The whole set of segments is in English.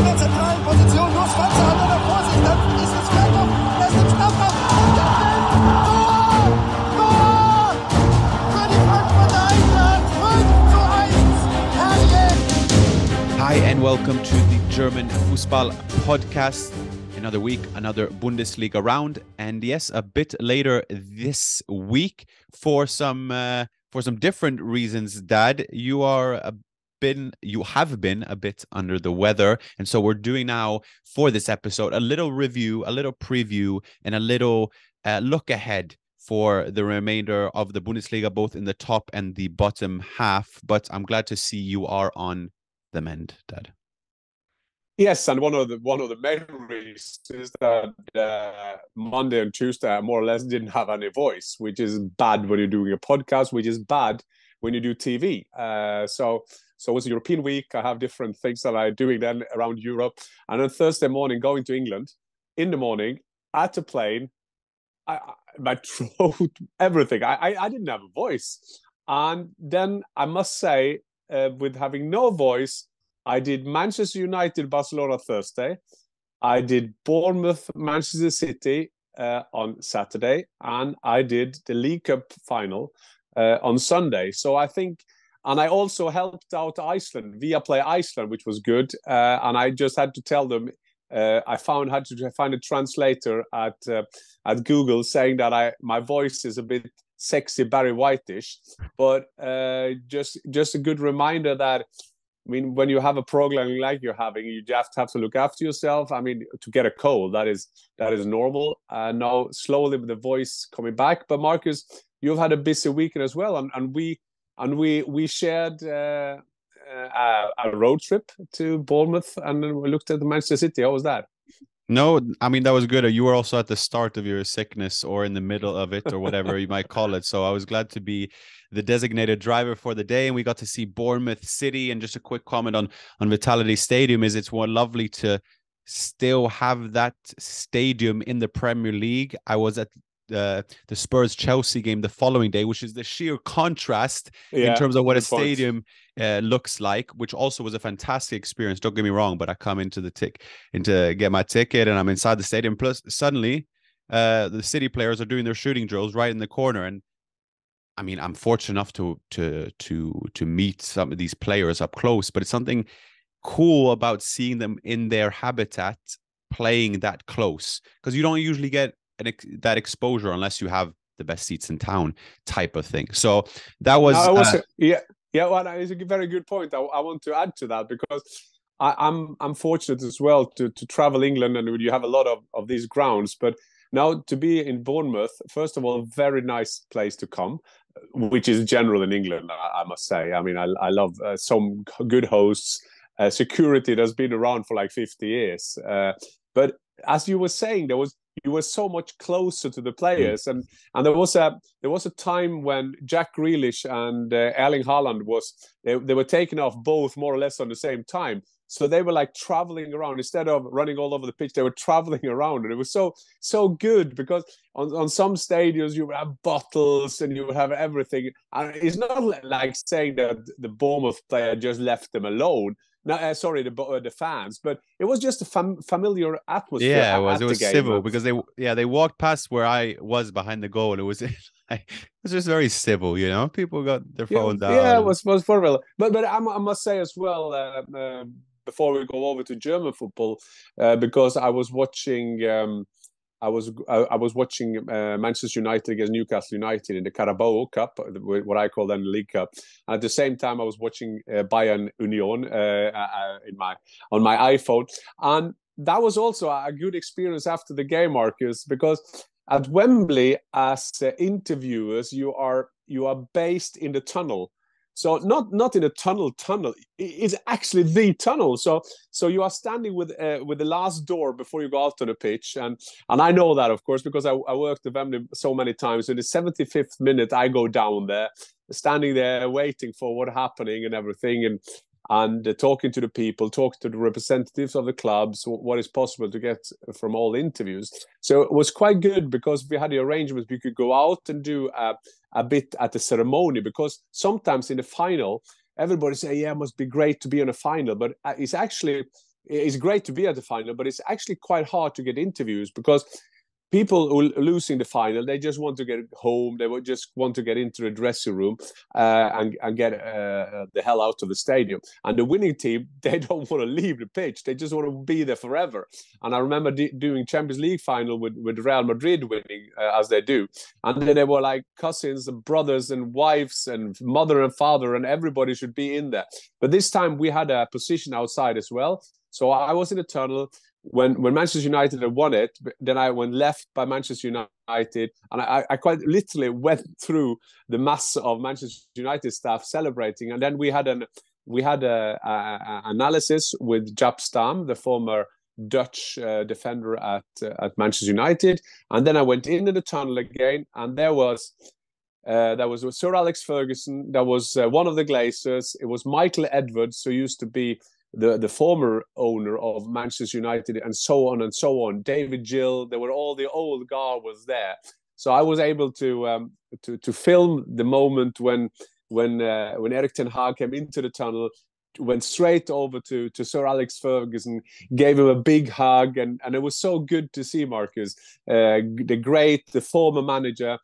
in der zentralen Position, nur Schwanzer hat er Vorsicht, dann ist es Fjørtoft, er ist im Strafraum, Tor! Tor! Für die Frankfurter Eintracht, 5:1, herrlich! Hi and welcome to the German Fussball podcast. Another week, another Bundesliga round, and yes, a bit later this week for some different reasons. Dad, you have been a bit under the weather, and so we're doing now for this episode a little review, a little preview, and a little look ahead for the remainder of the Bundesliga, both in the top and the bottom half. But I'm glad to see you are on the mend, Dad. Yes, and one of the main reasons is that Monday and Tuesday I more or less didn't have any voice, which is bad when you're doing a podcast, which is bad when you do TV. So it was a European week. I have different things that I'm doing then around Europe. And on Thursday morning, going to England, in the morning, at the plane, my throat, everything. I didn't have a voice. And then I must say, with having no voice, I did Manchester United, Barcelona Thursday. I did Bournemouth, Manchester City on Saturday. And I did the League Cup final on Sunday. So I think, and I also helped out Iceland, Viaplay Iceland, which was good. And I just had to tell them, I had to find a translator at Google saying that my voice is a bit sexy Barry White-ish. But just a good reminder that, I mean, when you have a program like you're having, you just have to look after yourself. I mean, to get a cold, that is normal. Now, slowly with the voice coming back. But Marcus, you've had a busy weekend as well, and we shared a road trip to Bournemouth, and then we looked at the Manchester City. How was that? No, I mean, that was good. You were also at the start of your sickness or in the middle of it or whatever you might call it. So I was glad to be the designated driver for the day. And we got to see Bournemouth City. And just a quick comment on Vitality Stadium is it's lovely to still have that stadium in the Premier League. I was at the Spurs-Chelsea game the following day, which is the sheer contrast in terms of what a stadium looks like, which also was a fantastic experience. Don't get me wrong, but I come into get my ticket and I'm inside the stadium. Plus, suddenly, the City players are doing their shooting drills right in the corner. And I mean, I'm fortunate enough to meet some of these players up close, but it's something cool about seeing them in their habitat playing that close, because you don't usually get that exposure unless you have the best seats in town type of thing. So that was well, it's a very good point. I want to add to that because I'm fortunate as well to travel England, and you have a lot of these grounds. But now to be in Bournemouth, first of all, a very nice place to come, which is general in England, I must say. I mean, I love some good hosts, security that's been around for like 50 years. But as you were saying, you were so much closer to the players, and there was a time when Jack Grealish and Erling Haaland they were taken off both more or less on the same time. So they were like traveling around instead of running all over the pitch. They were traveling around, and it was so good because on some stadiums you would have bottles and you would have everything. And it's not like saying that the Bournemouth player just left them alone. No, sorry, the fans, but it was just a familiar atmosphere. Yeah, it was civil because they walked past where I was behind the goal. It was just very civil, you know. People got their phones out. Yeah, it was for real. But I must say as well, before we go over to German football, because I was watching. I was watching Manchester United against Newcastle United in the Carabao Cup, what I call then the League Cup. And at the same time, I was watching Bayern Union on my iPhone, and that was also a good experience after the game, Marcus, because at Wembley, as interviewers, you are based in the tunnel. So not in a tunnel. It's actually the tunnel. So you are standing with the last door before you go out on the pitch, and I know that, of course, because I worked at Wembley so many times. In the 75th minute, I go down there, standing there waiting for what's happening and everything, and talking to the people, talking to the representatives of the clubs, what is possible to get from all interviews. So it was quite good because we had the arrangements. We could go out and do a bit at the ceremony, because sometimes in the final, everybody say, yeah, it must be great to be on a final. But it's actually it's great to be at the final, but it's actually quite hard to get interviews because people who are losing the final, they just want to get home. They would just want to get into the dressing room and get the hell out of the stadium. And the winning team, they don't want to leave the pitch. They just want to be there forever. And I remember doing Champions League final with Real Madrid winning, as they do. And then they were like cousins and brothers and wives and mother and father, and everybody should be in there. But this time we had a position outside as well. So I was in the tunnel. When Manchester United had won it, then I went left by Manchester United, and I quite literally went through the mass of Manchester United staff celebrating. And then we had an analysis with Jaap Stam, the former Dutch defender at Manchester United, and then I went into the tunnel again, and there was Sir Alex Ferguson, there was one of the Glazers, it was Michael Edwards, who used to be the former owner of Manchester United, and so on and so on. David Gill, there were all the old guard was there. So I was able to film the moment when Erik ten Hag came into the tunnel, went straight over to Sir Alex Ferguson, gave him a big hug, and it was so good to see Marcus, the former manager,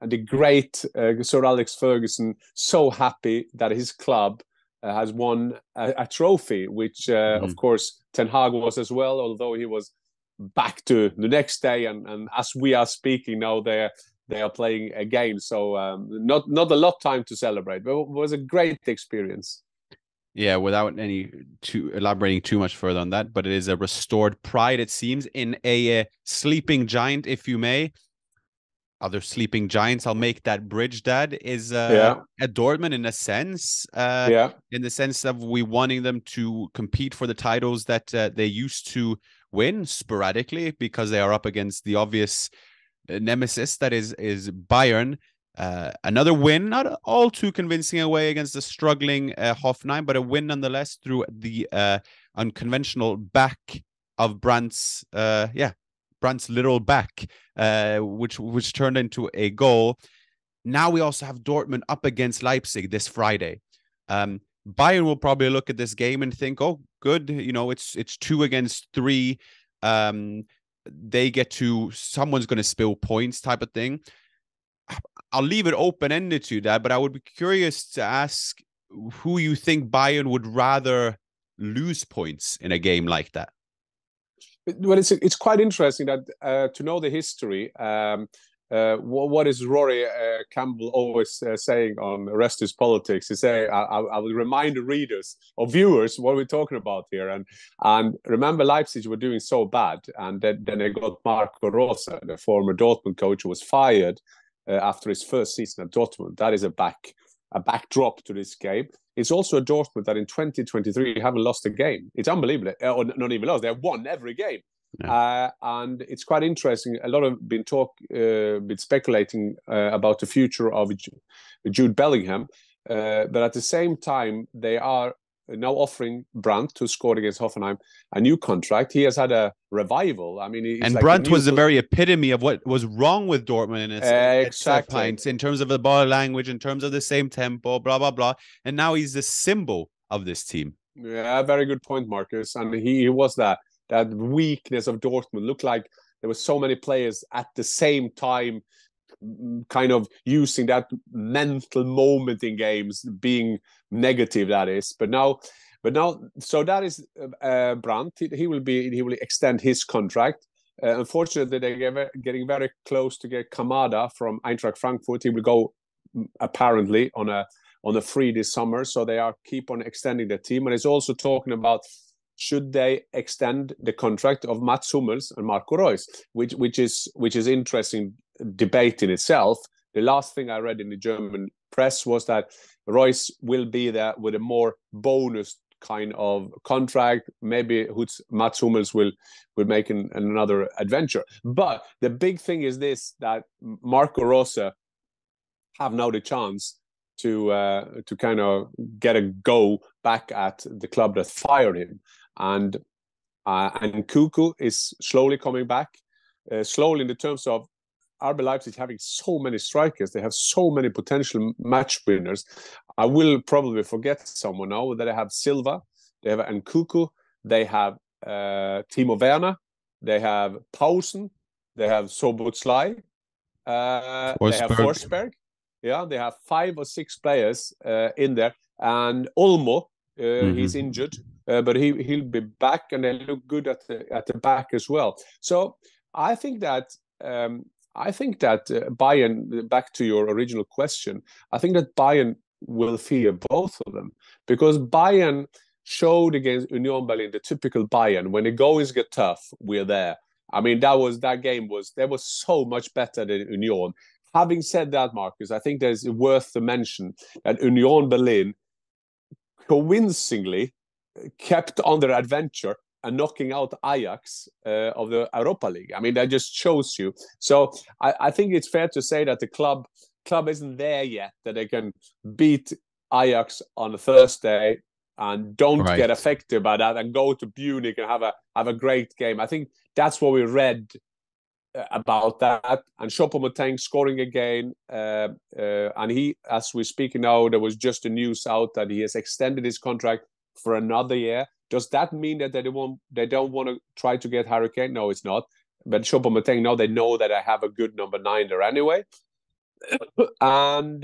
and the great Sir Alex Ferguson, so happy that his club has won a trophy, which of course Ten Hag was as well, although he was back to the next day, and as we are speaking now, they are playing again. So not a lot time to celebrate, but it was a great experience. Yeah, without elaborating too much further on that, but it is a restored pride, it seems, in a sleeping giant, if you may. Other sleeping giants, I'll make that bridge, Dad, is at Dortmund in a sense. In the sense of we wanting them to compete for the titles that they used to win sporadically, because they are up against the obvious nemesis that is Bayern. Another win, not all too convincing away against the struggling Hoffenheim, but a win nonetheless through the unconventional back of Brandt's literal back, which turned into a goal. Now we also have Dortmund up against Leipzig this Friday. Bayern will probably look at this game and think, oh, good, it's 2 against 3. They get to, someone's going to spill points type of thing. I'll leave it open-ended to that, but I would be curious to ask who you think Bayern would rather lose points in a game like that. Well, it's quite interesting that to know the history. What is Rory Campbell always saying on Rest is Politics? He say, I will remind the readers or viewers what we're talking about here. And remember, Leipzig were doing so bad, and then they got Marco Rose, the former Dortmund coach, who was fired after his first season at Dortmund. That is a backdrop to this game. It's also a Dortmund that in 2023 haven't lost a game. It's unbelievable. Or not even lost. They've won every game. Yeah. And it's quite interesting. A lot of been speculating about the future of Jude Bellingham. But at the same time, they are now offering Brandt, who scored against Hoffenheim, a new contract. He has had a revival. I mean, and like Brandt was the very epitome of what was wrong with Dortmund exactly. In terms of the body language, in terms of the same tempo, blah blah blah. And now he's the symbol of this team. Yeah, very good point, Marcus. And he was that weakness of Dortmund. Looked like there were so many players at the same time, kind of using that mental moment in games, being negative, that is. But now, so that is Brandt. He will extend his contract. Unfortunately, they're getting very close to get Kamada from Eintracht Frankfurt. He will go apparently on a free this summer. So they keep on extending the team. And it's also talking about, should they extend the contract of Mats Hummels and Marco Reus, which is interesting debate in itself. The last thing I read in the German press was that Reus will be there with a more bonus kind of contract. Maybe Mats Hummels will make another adventure. But the big thing is this, that Marco Rose have now the chance to kind of get a go back at the club that fired him. And Kuku is slowly coming back, slowly in the terms of RB Leipzig having so many strikers. They have so many potential match winners. I will probably forget someone now. That they have Silva, they have Nkuku, they have Timo Werner, they have Pausen, they have Soboslai, they have Forsberg. Yeah, they have 5 or 6 players in there, and Olmo, he's injured, but he'll be back, and they look good at the back as well. So I think that Bayern. Back to your original question, I think that Bayern will fear both of them, because Bayern showed against Union Berlin the typical Bayern. When the goings get tough, we're there. I mean, that game was so much better than Union. Having said that, Marcus, I think there's worth to mention that Union Berlin convincingly kept on their adventure and knocking out Ajax of the Europa League. I mean, that just shows you. So I think it's fair to say that the club isn't there yet, that they can beat Ajax on a Thursday and don't get affected by that and go to Munich and have a great game. I think that's what we read about that. And Choupo-Moting scoring again, and he, as we're speaking now, there was just a news out that he has extended his contract for another year. Does that mean that they don't want to try to get Harry Kane? No, it's not. But Choupo-Moting, now they know that I have a good number 9 there anyway. And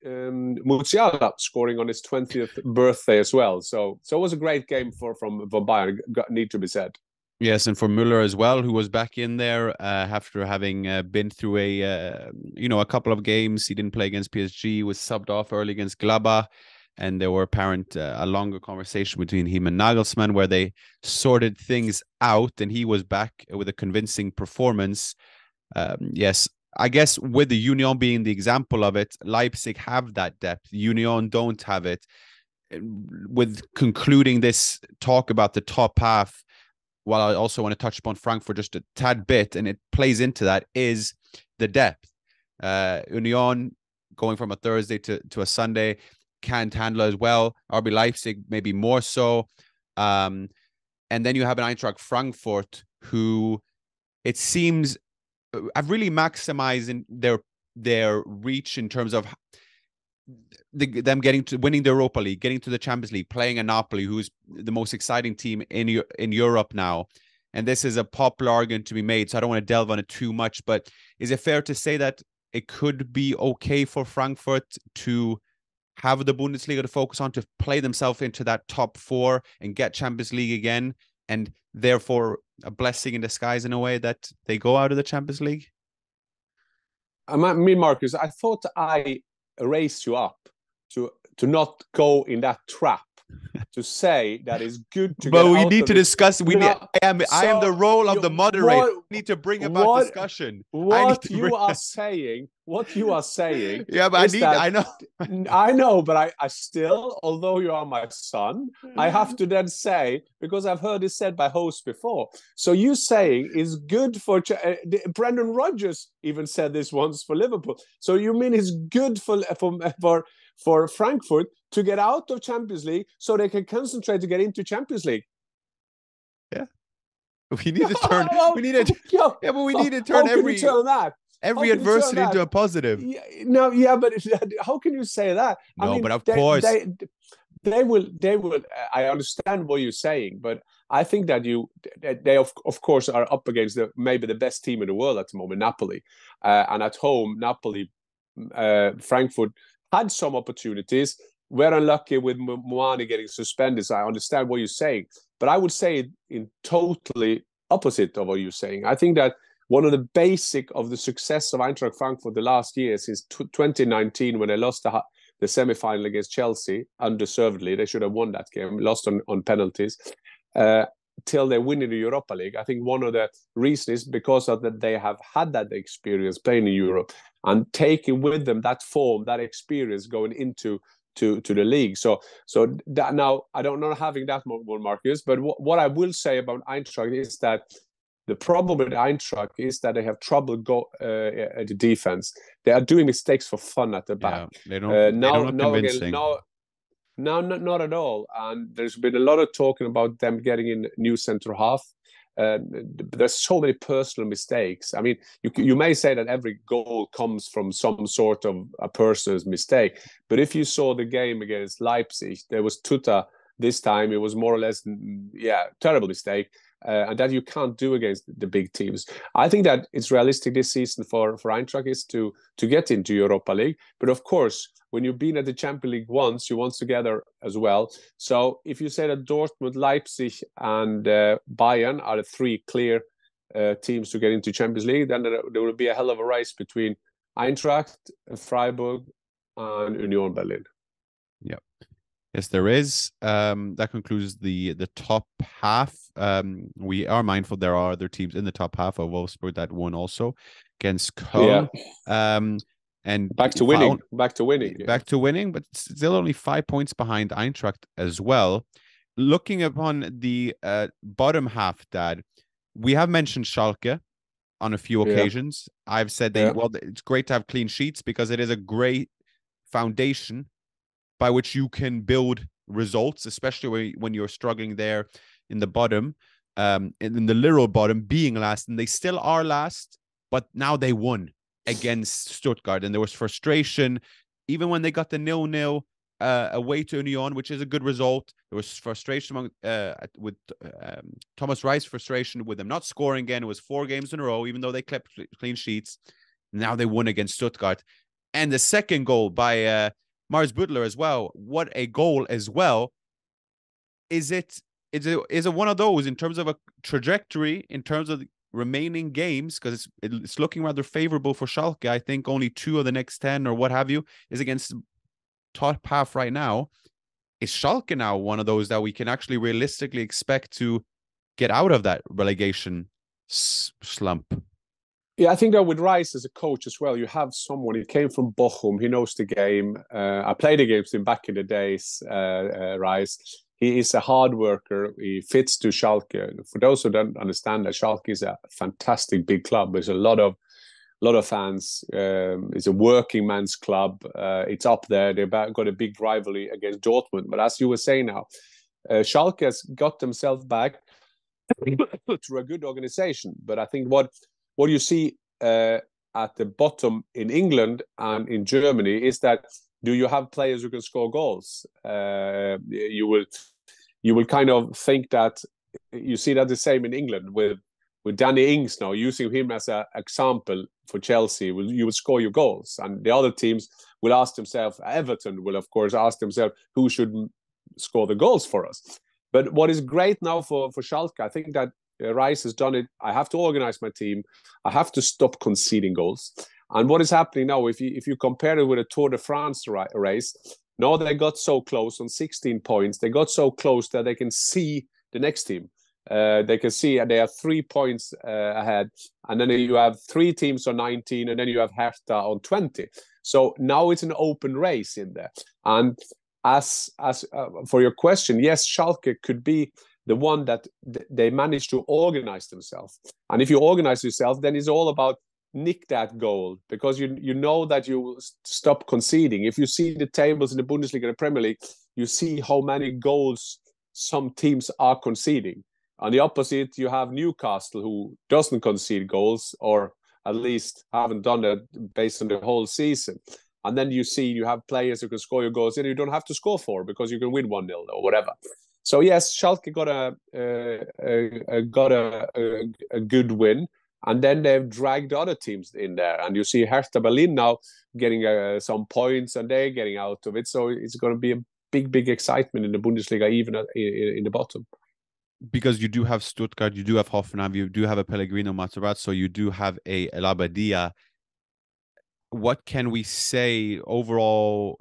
Musiala scoring on his 20th birthday as well. So it was a great game for Bayern, need to be said. Yes, and for Müller as well, who was back in there after having been through a couple of games. He didn't play against PSG, was subbed off early against Gladbach, and there were a longer conversation between him and Nagelsmann where they sorted things out, and he was back with a convincing performance. Yes, I guess with the Union being the example of it, Leipzig have that depth. Union don't have it. With concluding this talk about the top half, while I also want to touch upon Frankfurt just a tad bit, and it plays into that, is the depth. Union going from a Thursday to a Sunday can't handle as well. RB Leipzig maybe more so. And then you have an Eintracht Frankfurt who, it seems, have really maximized in their reach in terms of them winning the Europa League, getting to the Champions League, playing a Napoli, who's the most exciting team in Europe now. And this is a popular argument to be made, so I don't want to delve on it too much. But is it fair to say that it could be okay for Frankfurt to have the Bundesliga to focus on, to play themselves into that top 4 and get Champions League again, and therefore a blessing in disguise in a way that they go out of the Champions League? Marcus, I thought I raised you up to not go in that trap, to say that it's good to. But we need to discuss. I am the role of the moderator. We need to bring about discussion. What you are saying. Yeah, but I know. I know, but I still, although you are my son, I have to then say, because I've heard it said by hosts before. So you saying is good for Brendan Rodgers even said this once for Liverpool. So you mean it's good for Frankfurt to get out of Champions League so they can concentrate to get into Champions League? Yeah, we need to turn. We need to. Yeah, but we need to turn every adversity into a positive. But how can you say that? No, I mean, but of course they will. I understand what you're saying, but I think that they of course are up against maybe the best team in the world at the moment, Napoli, and at home, Napoli, Frankfurt had some opportunities. We're unlucky with Moani getting suspended. So I understand what you're saying, but I would say it in totally opposite of what you're saying. I think that one of the basic of the success of Eintracht Frankfurt the last years is 2019 when they lost the semi-final against Chelsea undeservedly. They should have won that game, lost on penalties, till they win in the Europa League. I think one of the reasons is because of that they have had that experience playing in Europe and taking with them that form, that experience going into the league. So that, now I don't know having that one, Marcus, but what I will say about Eintracht is that the problem with Eintracht is that they have trouble at the defense. They are doing mistakes for fun at the back. Yeah, they don't look convincing. No, not at all. And there's been a lot of talking about them getting in new centre half. There's so many personal mistakes. I mean, you may say that every goal comes from some sort of a person's mistake, but if you saw the game against Leipzig, there was Tuta this time it was more or less, terrible mistake. And that you can't do against the big teams. I think that it's realistic this season for Eintracht is to get into Europa League. But of course, when you've been at the Champions League once, you want together as well. So if you say that Dortmund, Leipzig, and Bayern are the three clear teams to get into Champions League, then there will be a hell of a race between Eintracht, Freiburg, and Union Berlin. Yeah. Yes, there is. That concludes the top half. We are mindful there are other teams in the top half of Wolfsburg that won also against Köln. Yeah. And back to winning, but still only 5 points behind Eintracht as well. Looking upon the bottom half, Dad, we have mentioned Schalke on a few occasions. I've said it's great to have clean sheets because it is a great foundation by which you can build results, especially when you're struggling there in the bottom, in the literal bottom, being last. And they still are last, but now they won against Stuttgart. And there was frustration, even when they got the 0-0 away to Union, which is a good result. There was frustration with Thomas Reis, frustration with them not scoring again. It was 4 games in a row, even though they kept clean sheets. Now they won against Stuttgart. And the second goal by Mars Butler as well. What a goal as well. Is it one of those in terms of a trajectory, in terms of the remaining games, because it's looking rather favorable for Schalke. I think only 2 of the next 10 or what have you is against top half right now. Is Schalke now one of those that we can actually realistically expect to get out of that relegation slump? Yeah, I think that with Reis as a coach as well, you have someone, he came from Bochum, he knows the game. I played against him back in the days, Reis. He is a hard worker. He fits to Schalke. For those who don't understand that, Schalke is a fantastic big club. There's a lot of fans. It's a working man's club. It's up there. They've got a big rivalry against Dortmund. But as you were saying now, Schalke has got themselves back through a good organization. But I think what you see at the bottom in England and in Germany is that, do you have players who can score goals? You will kind of think that you see that the same in England with Danny Ings now, using him as an example for Chelsea. You will score your goals, and the other teams will ask themselves. Everton will of course ask themselves, who should score the goals for us? But what is great now for Schalke, I think that Reis has done it. I have to organize my team. I have to stop conceding goals. And what is happening now, if you compare it with a Tour de France race, now they got so close on 16 points. They got so close that they can see the next team. They can see they have 3 points ahead. And then you have 3 teams on 19, and then you have Hertha on 20. So now it's an open race in there. And as for your question, yes, Schalke could be the one that they manage to organize themselves. And if you organize yourself, then it's all about nick that goal, because you know that you will stop conceding. If you see the tables in the Bundesliga and the Premier League, you see how many goals some teams are conceding. On the opposite, you have Newcastle, who doesn't concede goals, or at least haven't done that based on the whole season. And then you see you have players who can score your goals, and you don't have to score 4 because you can win 1-0 or whatever. So yes, Schalke got a good win, and then they've dragged other teams in there. And you see Hertha Berlin now getting some points, and they're getting out of it. So it's going to be a big excitement in the Bundesliga, even in the bottom. Because you do have Stuttgart, you do have Hoffenheim, you do have a Pellegrino Matarazzo, you do have a Labadia. What can we say overall?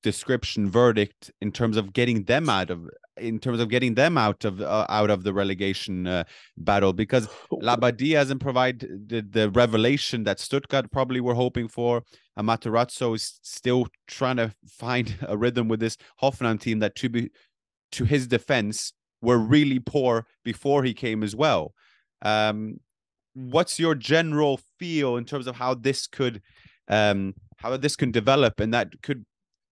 Description, verdict in terms of getting them out of the relegation battle, because Labadia hasn't provided the revelation that Stuttgart probably were hoping for. And Matarazzo is still trying to find a rhythm with this Hoffenheim team that, to his defense, were really poor before he came as well. What's your general feel in terms of how this could develop, and that could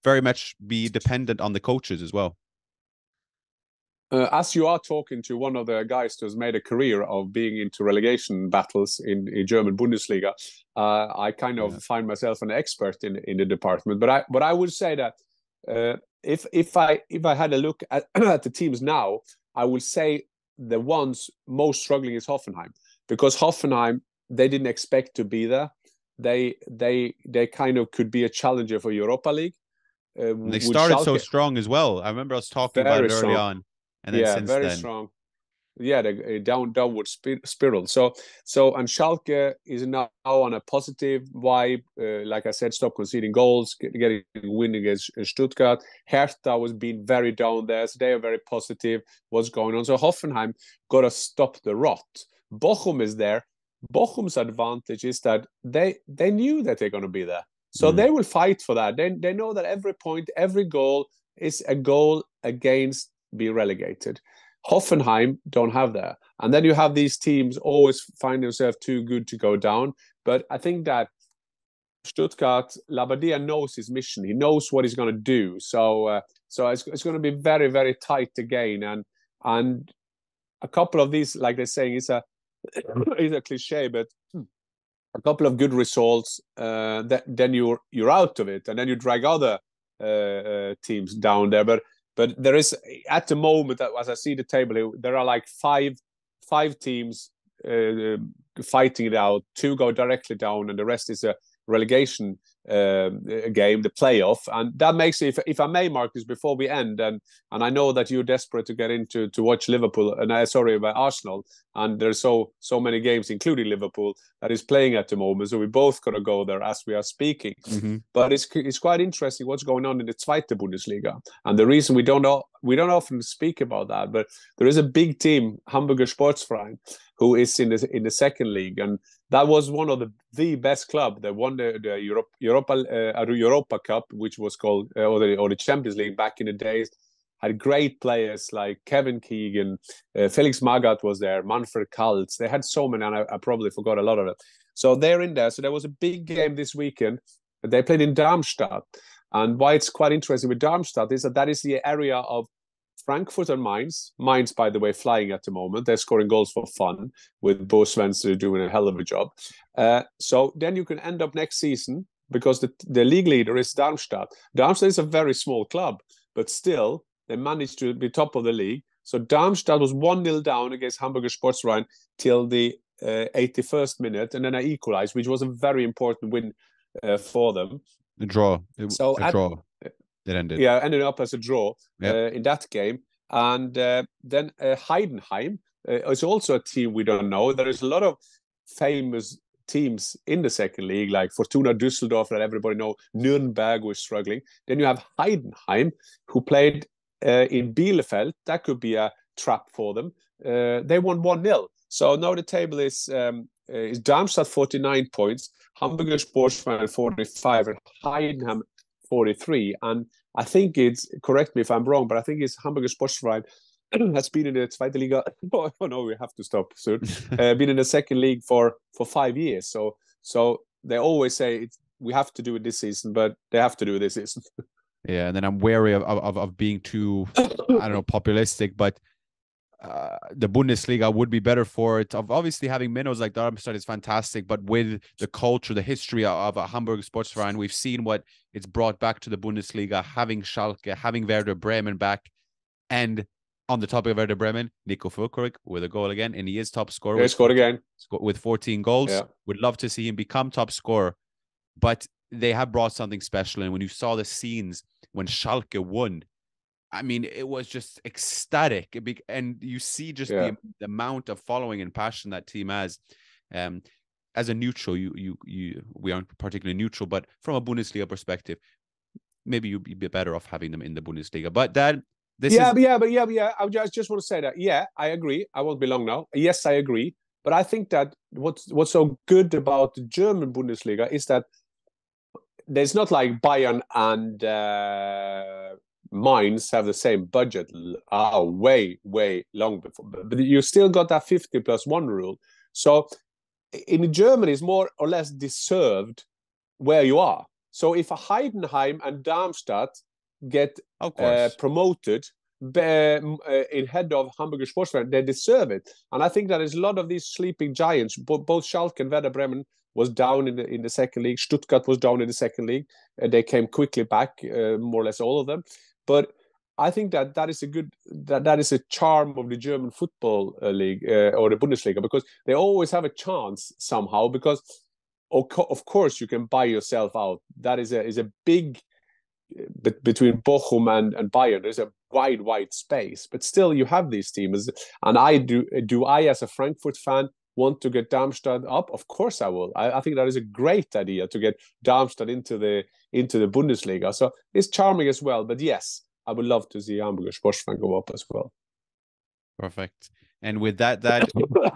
very much be dependent on the coaches as well? As you are talking to one of the guys who's made a career of being into relegation battles in German Bundesliga, I kind of find myself an expert in the department. But I would say that if I had a look at, at the teams now, I will say the ones most struggling is Hoffenheim, because Hoffenheim, they didn't expect to be there. They kind of could be a challenger for Europa League. They started so strong as well. I remember us talking about it early on, and then since very then, strong. Yeah, the downward spiral. So and Schalke is now on a positive vibe. Like I said, stop conceding goals, getting a win against Stuttgart. Hertha was being very down there, so they are very positive. What's going on? So Hoffenheim got to stop the rot. Bochum is there. Bochum's advantage is that they knew that they're going to be there, so they will fight for that. They know that every point, every goal is a goal against be relegated. Hoffenheim don't have that. And then you have these teams always find themselves too good to go down. But I think that Stuttgart, Labadia knows his mission. He knows what he's going to do. So it's going to be very, very tight again. And a couple of these, like they're saying, it's a cliche, but a couple of good results, then you're out of it. And then you drag other teams down there. But there is, at the moment, as I see the table, there are like five teams fighting it out. 2 go directly down, and the rest is a relegation game, the playoff. And that makes it, if I may, Marcus, before we end, and I know that you're desperate to get into to watch Liverpool, and about Arsenal, and there's so many games, including Liverpool, that is playing at the moment. So we both got to go there as we are speaking. Mm-hmm. But it's quite interesting what's going on in the Zweite Bundesliga, and the reason we don't often speak about that, but there is a big team, Hamburger Sportverein, who is in the second league, and that was one of the best club. They won the Europa Cup, which was called or the Champions League back in the days. Had great players like Kevin Keegan, Felix Magath was there, Manfred Kaltz. They had so many, and I probably forgot a lot of it. So they're in there. So there was a big game this weekend. They played in Darmstadt, and why it's quite interesting with Darmstadt is that is the area of Frankfurt and Mainz. Mainz, by the way, flying at the moment. They're scoring goals for fun, with Bo Svensson doing a hell of a job. So then you can end up next season, because the league leader is Darmstadt. Darmstadt is a very small club, but still, they managed to be top of the league. So Darmstadt was 1-0 down against Hamburger Sportverein till the 81st minute, and then I equalized, which was a very important win for them. A draw. Draw. It ended. Yeah, ended up as a draw in that game. And then Heidenheim is also a team we don't know. There is a lot of famous teams in the second league, like Fortuna Düsseldorf that everybody knows. Nürnberg was struggling. Then you have Heidenheim, who played in Bielefeld. That could be a trap for them. They won 1-0. So now the table is Darmstadt 49 points, Hamburger Sportverein 45, and Heidenheim 43. And I think it's, correct me if I'm wrong, but I think it's Hamburger Sportverein has been in the Zweite Liga. Oh no, we have to stop soon. Been in the second league for 5 years. So they always say we have to do it this season, but they have to do it this season. Yeah, and then I'm wary of being too, I don't know, populistic, but the Bundesliga would be better for it. Of obviously having minnows like Darmstadt is fantastic, but with the culture, the history of a Hamburg Sportsverein, we've seen what it's brought back to the Bundesliga, having Schalke, having Werder Bremen back, and on the topic of Werder Bremen, Nico Füllkrug with a goal again, and he is top scorer. He scored again with 14 goals. Yeah. Would love to see him become top scorer, but they have brought something special. And when you saw the scenes when Schalke won, I mean, it was just ecstatic. And you see just the amount of following and passion that team has. As a neutral, we aren't particularly neutral, but from a Bundesliga perspective, maybe you'd be better off having them in the Bundesliga. But I just want to say that. Yeah, I agree. I won't be long now. Yes, I agree. But I think that what's so good about the German Bundesliga is that there's not like Bayern and Mainz have the same budget. Way long before. But you still got that 50+1 rule. So in Germany, it's more or less deserved where you are. So if a Heidenheim and Darmstadt get promoted in head of Hamburger Sportverein, they deserve it. And I think that there's a lot of these sleeping giants. Both Schalke and Werder Bremen was down in the second league. Stuttgart was down in the second league. They came quickly back, more or less all of them. But I think that is a charm of the German football league or the Bundesliga, because they always have a chance somehow. Because of course you can buy yourself out. That is a big between Bochum and Bayern. There's a wide space, but still you have these teams. And I as a Frankfurt fan want to get Darmstadt up? Of course I will. I think that is a great idea to get Darmstadt into the Bundesliga. So it's charming as well. But yes, I would love to see Hamburger Sportverein go up as well. Perfect. And with that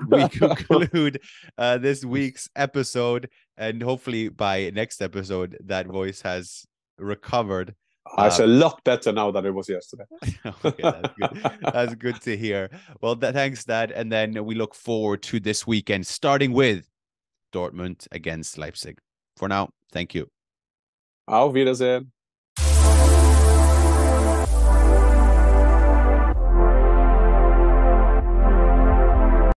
we conclude this week's episode. And hopefully by next episode, that voice has recovered. It's a lot better now than it was yesterday. Okay, that's good. That's good to hear. Well, thanks, Dad. And then we look forward to this weekend, starting with Dortmund against Leipzig. For now, thank you. Auf Wiedersehen.